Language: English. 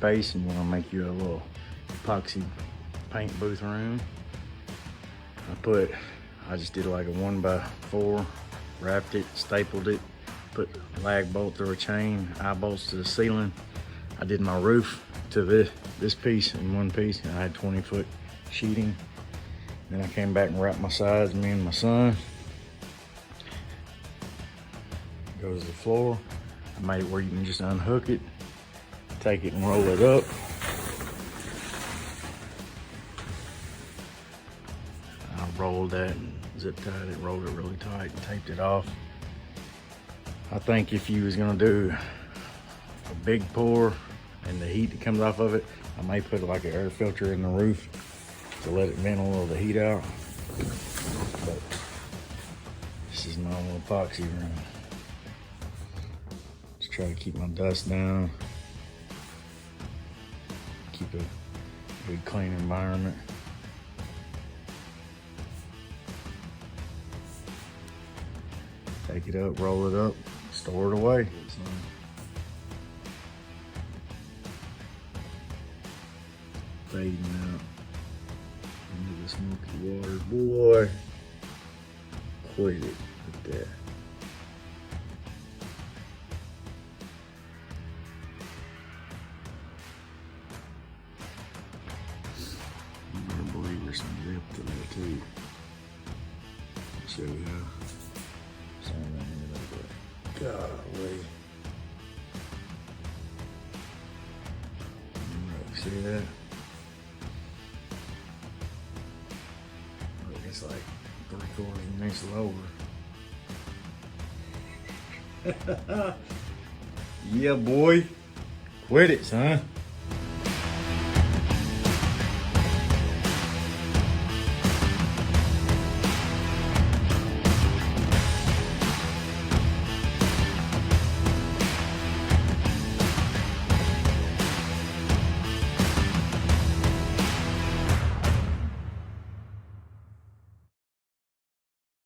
space and you wanna make you a little epoxy paint booth room. I just did like a 1x4, wrapped it, stapled it, put a lag bolt through a chain, eye bolts to the ceiling. I did my roof to this piece in one piece, and I had 20-foot sheeting. Then I came back and wrapped my sides, me and my son. Goes to the floor. I made it where you can just unhook it, take it and roll it up. I rolled that and zip tied it, rolled it really tight and taped it off. I think if you was gonna do a big pour and the heat that comes off of it, I may put like an air filter in the roof to let it vent a little of the heat out. But this is normal epoxy room. Just try to keep my dust down, keep a good clean environment. Take it up, roll it up, store it away. Fading out into the smoky water. Boy, quit it with that. You better believe there's some depth to that too. I'll show you how. Golly. See that? Look, it's like 3/4 of an inch lower. Yeah, boy. Quit it, son.